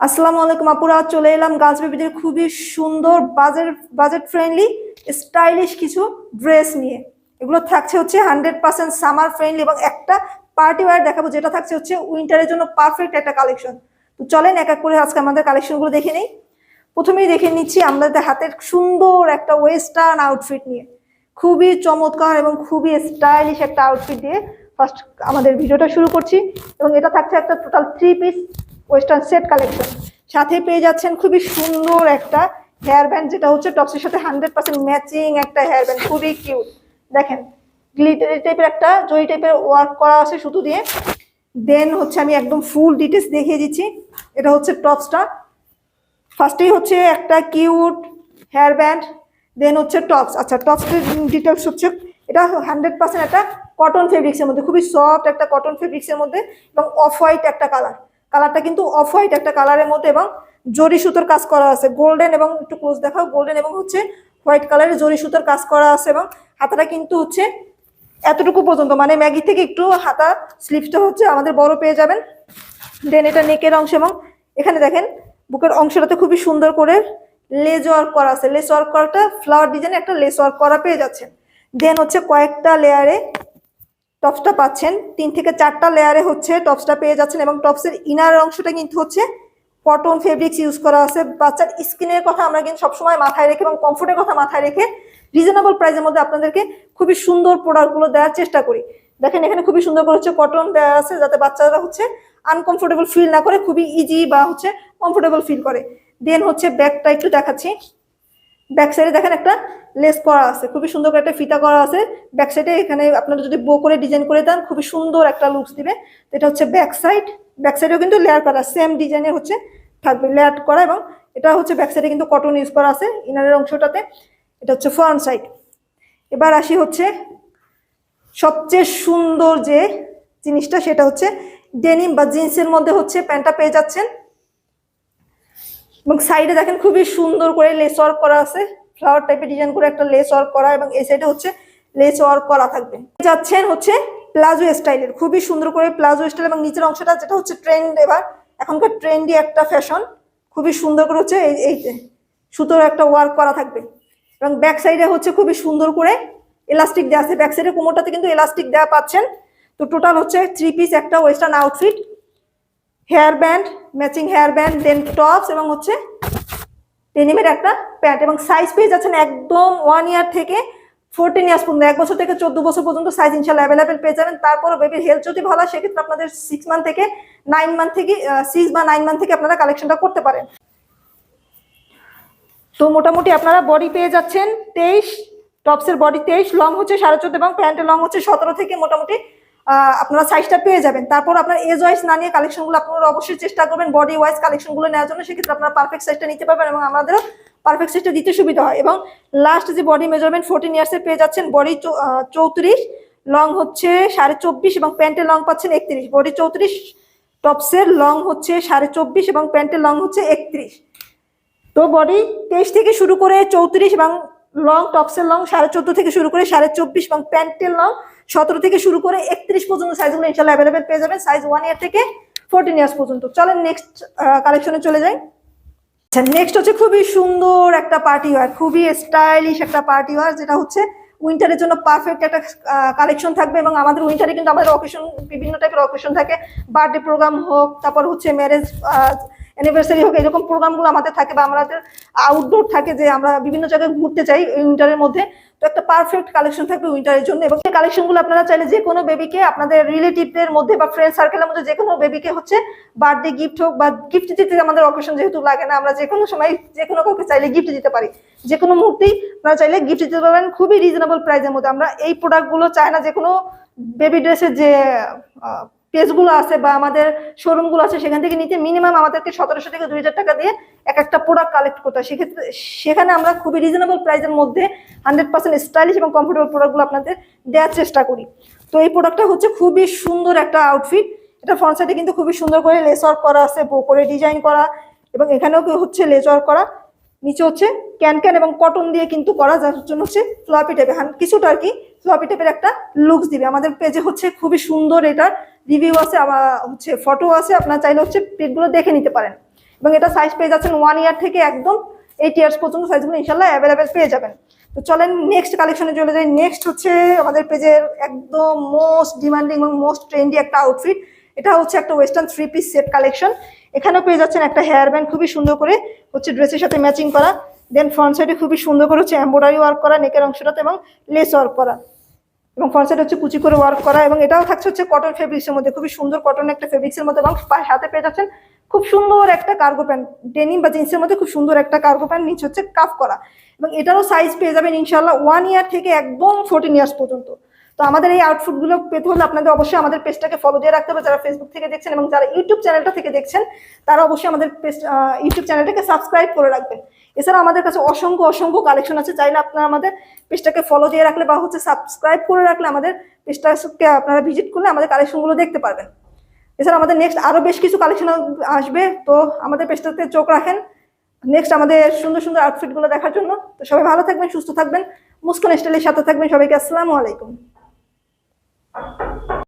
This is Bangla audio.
আসসালামু আলাইকুম আপুরা, চলে এলাম গার্লস বেবিদের খুবই সুন্দর বাজেট ফ্রেন্ডলি স্টাইলিশ কিছু ড্রেস নিয়ে। এগুলো থাকছে হচ্ছে 100% সামার ফ্রেন্ডলি এবং একটা পার্টি ওয়্যার দেখাবো, যেটা থাকছে হচ্ছে উইন্টারের জন্য পারফেক্ট একটা কালেকশন। তো চলেন এক এক করে আজকে আমাদের কালেকশনগুলো দেখে নেই। প্রথমেই দেখে নিচ্ছি আমাদের হাতের সুন্দর একটা ওয়েস্টার্ন আউটফিট নিয়ে, খুবই চমৎকার এবং খুবই স্টাইলিশ একটা আউটফিট দিয়ে ফার্স্ট আমাদের ভিডিওটা শুরু করছি। এবং এটা থাকছে একটা total 3 piece western set collection. সাথে পেয়ে যাচ্ছেন খুবই সুন্দর একটা হেয়ার ব্যান্ড, যেটা হচ্ছে টপসের সাথে 100% ম্যাচিং একটা হেয়ার ব্যান্ড, খুবই কিউট। দেখেন গ্লিটারি টাইপের একটা জরি টাইপের ওয়ার্ক করা আছে সুতো দিয়ে। দেন হচ্ছে আমি একদম ফুল ডিটেলস দেখিয়ে দিচ্ছি। এটা হচ্ছে টপসটা। ফার্স্টেই হচ্ছে একটা কিউট হেয়ার ব্যান্ড, দেন হচ্ছে টপস। আচ্ছা, টপসের ডিটেলস হচ্ছে এটা 100% একটা কটন ফেব্রিক্সের মধ্যে, খুবই সফট একটা কটন ফেব্রিক্সের মধ্যে এবং অফ হোয়াইট একটা কালারটা কিন্তু অফ হোয়াইট একটা কালারের মধ্যে এবং জরি সুতোর কাজ করা আছে গোল্ডেন এবং একটু ক্লোজ দেখাও, গোল্ডেন এবং হচ্ছে হোয়াইট কালারের জরি সুতোর কাজ করা আছে। এবং হাতাটা কিন্তু হচ্ছে এতটুকু পর্যন্ত, মানে ম্যাগি থেকে একটু হাতা স্লিভসটা হচ্ছে আমাদের বড় পেয়ে যাবেন। দেন এটা নেকের অংশ এবং এখানে দেখেন বুকের অংশটাতে খুবই সুন্দর করে লেস ওয়ার্ক করা আছে। লেস ওয়ার্ক করাটা ফ্লাওয়ার ডিজাইন একটা লেস ওয়ার্ক করা পেয়ে যাচ্ছেন। দেন হচ্ছে কয়েকটা লেয়ারে টপসটা পাচ্ছেন, 3 থেকে 4টা লেয়ারে হচ্ছে টপসটা পেয়ে যাচ্ছেন। এবং টপসের ইনার অংশটা কিন্তু হচ্ছে কটন ফেব্রিক্স ইউজ করা আছে। বাচ্চার স্কিনের কথা আমরা কিন্তু সবসময় মাথায় রেখে এবং কমফোর্টের কথা মাথায় রেখে রিজনেবল প্রাইসের মধ্যে আপনাদেরকে খুবই সুন্দর প্রোডাক্টগুলো দেওয়ার চেষ্টা করি। দেখেন এখানে খুবই সুন্দর করে হচ্ছে কটন দেওয়া আছে, যাতে বাচ্চারা হচ্ছে আনকমফোর্টেবল ফিল না করে, খুবই ইজি বা হচ্ছে কমফোর্টেবল ফিল করে। দেন হচ্ছে ব্যাকটা একটু দেখাচ্ছি। ব্যাক সাইডে দেখেন একটা লেস করা আছে, খুবই সুন্দর করে একটা ফিতা করা আছে ব্যাক সাইডে। এখানে আপনারা যদি বো করে ডিজাইন করে দেন খুবই সুন্দর একটা লুকস দিবে। এটা হচ্ছে ব্যাক সাইড। ব্যাক সাইডেও কিন্তু লেয়ার করা, সেম ডিজাইনের হচ্ছে থাকবে লেয়ার করা। এবং এটা হচ্ছে ব্যাক সাইডে কিন্তু কটন ইউজ করা আছে ইনারের অংশটাতে। এটা হচ্ছে ফ্রন্ট সাইড। এবার আসি হচ্ছে সবচেয়ে সুন্দর যে জিনিসটা, সেটা হচ্ছে ডেনিম বা জিন্সের মধ্যে হচ্ছে প্যান্টটা পেয়ে যাচ্ছেন। এবং সাইডে দেখেন খুবই সুন্দর করে লেস ওয়ার্ক করা আছে, ফ্লাওয়ার টাইপের ডিজাইন করে একটা লেস ওয়ার্ক করা। এবং এই সাইডে হচ্ছে লেস ওয়ার্ক করা থাকবে। যাচ্ছেন হচ্ছে প্লাজো স্টাইলের, খুবই সুন্দর করে প্লাজো স্টাইল। এবং নিচের অংশটা যেটা হচ্ছে ট্রেন্ড, এবার এখনকার ট্রেন্ডি একটা ফ্যাশন, খুবই সুন্দর করে হচ্ছে এই সুতোর একটা ওয়ার্ক করা থাকবে। এবং ব্যাক সাইডে হচ্ছে খুবই সুন্দর করে এলাস্টিক দেওয়া আছে। ব্যাক সাইডে কোমরটাতে কিন্তু এলাস্টিক দেওয়া পাচ্ছেন। তো টোটাল হচ্ছে 3 পিস একটা western outfit, hair band, matching hair band, then tops এবং হচ্ছে ডেনিমের একটা প্যান্ট। এবং সাইজ পেয়ে যাচ্ছেন একদম 1 ইয়ার থেকে 14 ইয়ার্স পর্যন্ত, 1 বছর থেকে 14 বছর পর্যন্ত সাইজ ইনশাল্লাহ অ্যাভেলেবেল পেয়ে যাবেন। তারপরও বেবির হেলথ যদি ভালো হয় সেক্ষেত্রে আপনাদের 6 মান্থ থেকে 9 মান্থ থেকে 6 বা 9 মান্থ থেকে আপনারা কালেকশনটা করতে পারেন। তো মোটামুটি আপনারা বডি পেয়ে যাচ্ছেন 23, টপসের বডি 23, লং হচ্ছে 14.5 এবং প্যান্টের লং হচ্ছে 17 থেকে মোটামুটি আপনারা সাইজটা পেয়ে যাবেন। তারপর আপনার এজ ওয়াইজ না নিয়ে কালেকশনগুলো আপনারা অবশ্যই চেষ্টা করবেন বডি ওয়াইজ কালেকশনগুলো নেওয়ার জন্য, সেক্ষেত্রে আপনারা পারফেক্ট সাইজটা নিতে পারবেন এবং আমাদেরও পারফেক্ট সাইজটা দিতে সুবিধা হয়। এবং লাস্ট যে বডি মেজারমেন্ট 14 ইয়ার্সের পেয়ে যাচ্ছেন, বডি 34, লং হচ্ছে 24.5 এবং প্যান্টের লং পাচ্ছেন 31। বডি 34, টপসের লং হচ্ছে 24.5 এবং প্যান্টের লং হচ্ছে 31। তো বডি 23 থেকে শুরু করে 34 এবং লং টপসের লং 14.5 থেকে শুরু করে 24.5 এবং প্যান্টের লং 17 থেকে শুরু করে 31 পর্যন্ত সাইজগুলো ইনশাআল্লাহ অ্যাভেলেবেল পেয়ে যাবেন, সাইজ 1 ইয়ার থেকে 14 ইয়ার্স পর্যন্ত। চলেন নেক্সট কালেকশনে চলে যাই। আচ্ছা, নেক্সট হচ্ছে খুবই সুন্দর একটা পার্টি ওয়্যার, খুবই স্টাইলিশ একটা পার্টি ওয়্যার, যেটা হচ্ছে উইন্টারের জন্য পারফেক্ট একটা কালেকশন থাকবে। এবং আমাদের উইন্টারে কিন্তু আমাদের অকেশন, বিভিন্ন টাইপের অকেশন থাকে, বার্থডে প্রোগ্রাম হোক, তারপর হচ্ছে ম্যারেজ অ্যানিভার্সারি হোক, এরকম প্রোগ্রামগুলো আমাদের থাকে বা আমাদের আউটডোর থাকে, যে আমরা বিভিন্ন জায়গায় ঘুরতে চাই উইন্টারের মধ্যে। তো একটা পারফেক্ট কালেকশন থাকবে উইন্টারের জন্য। এবং এই কালেকশনগুলো আপনারা চাইলে যে কোনো বেবিকে আপনাদের রিলেটিভদের মধ্যে বা ফ্রেন্ড সার্কেলের মধ্যে যে কোনো বেবিকে হচ্ছে বার্থডে গিফট হোক বা গিফট দিতে আমাদের অকেশন যেহেতু লাগে না, আমরা যে কোনো সময় যে কোনো কাউকে চাইলে গিফট দিতে পারি, যে কোনো মুহূর্তেই আপনারা চাইলে গিফট দিতে পারবেন খুবই রিজনেবল প্রাইসের মধ্যে। আমরা এই প্রোডাক্টগুলো চাই না, যে কোনো বেবি ড্রেসের যে পেজগুলো আছে বা আমাদের শোরুমগুলো আছে সেখান থেকে নিতে মিনিমাম আমাদেরকে 1700 থেকে 2000 টাকা দিয়ে এক একটা প্রোডাক্ট কালেক্ট করতে হয়। সেক্ষেত্রে সেখানে আমরা খুবই রিজনেবল প্রাইসের মধ্যে 100% স্টাইলিশ এবং কমফোর্টেবল প্রোডাক্টগুলো আপনাদের দেওয়ার চেষ্টা করি। তো এই প্রোডাক্টটা হচ্ছে খুবই সুন্দর একটা আউটফিট। এটা ফ্রন্ট সাইডে কিন্তু খুবই সুন্দর করে লেস ওয়ার্ক করা আছে, বো করে ডিজাইন করা, এবং এখানেও হচ্ছে লেস ওয়ার্ক করা। নিচে হচ্ছে ক্যান এবং কটন দিয়ে কিন্তু করা, যার জন্য হচ্ছে ফ্লপি টাইপের কিছুটা আর কি ফ্লপি টাইপের একটা লুকস দিবে। আমাদের পেজে হচ্ছে খুবই সুন্দর এটার রিভিউ আছে, আবার হচ্ছে ফটো আছে, আপনারা চাইলে হচ্ছে পেজগুলো দেখে নিতে পারেন। এবং এটা সাইজ পেয়ে যাচ্ছেন 1 ইয়ার থেকে একদম 8 ইয়ার্স পর্যন্ত সাইজগুলো ইনশাল্লাহ অ্যাভেলেবেল পেয়ে যাবেন। তো চলেন নেক্সট কালেকশনে চলে যাই। নেক্সট হচ্ছে আমাদের পেজের একদম মোস্ট ডিমান্ডিং এবং মোস্ট ট্রেন্ডি একটা আউটফিট। এটা হচ্ছে একটা ওয়েস্টার্ন 3 পিস সেট কালেকশন। এখানেও পেয়ে যাচ্ছেন একটা হেয়ার ব্যান্ড খুবই সুন্দর করে হচ্ছে ড্রেসের সাথে ম্যাচিং করা, দেন ফ্রন্ট সাইডে খুবই সুন্দর করে হচ্ছে এমব্রয়ডারি ওয়ার্ক করা নেকের অংশটাতে এবং লেস ওয়ার্ক করা, এবং ফ্রন্ট সাইডে হচ্ছে কুচি করে ওয়ার্ক করা, এবং এটাও থাকছে হচ্ছে কটন ফেব্রিক্সের মধ্যে, খুবই সুন্দর কটন একটা ফেব্রিক্সের মধ্যে, এবং হাতে পেয়ে যাচ্ছেন খুব সুন্দর একটা কার্গো প্যান্ট, ডেনিম বা জিন্সের মধ্যে খুব সুন্দর একটা কার্গো প্যান্ট, নিচে হচ্ছে কাফ করা, এবং এটারও সাইজ পেয়ে যাবেন ইনশাল্লাহ 1 ইয়ার থেকে একদম 14 ইয়ার্স পর্যন্ত। তো আমাদের এই আউটফিটগুলো পেতে হলে আপনাদের অবশ্যই আমাদের পেজটাকে ফলো দিয়ে রাখতে হবে, যারা ফেসবুক থেকে দেখছেন, এবং যারা ইউটিউব চ্যানেলটা থেকে দেখছেন তারা অবশ্যই আমাদের ইউটিউব চ্যানেলটাকে সাবস্ক্রাইব করে রাখবেন। এছাড়া আমাদের কাছে অসংখ্য অসংখ্য কালেকশন আছে, চাইলে আপনারা আমাদের পেজটাকে ফলো দিয়ে রাখলে বা হচ্ছে সাবস্ক্রাইব করে রাখলে আমাদের পেজটাকে আপনারা ভিজিট করলে আমাদের কালেকশনগুলো দেখতে পারবেন। এছাড়া আমাদের নেক্সট আরও বেশ কিছু কালেকশন আসবে, তো আমাদের পেজটাতে চোখ রাখেন নেক্সট আমাদের সুন্দর সুন্দর আউটফিটগুলো দেখার জন্য। তো সবাই ভালো থাকবেন, সুস্থ থাকবেন, মুস্কান স্টাইলের সাথে থাকবেন। সবাইকে আসসালামু আলাইকুম।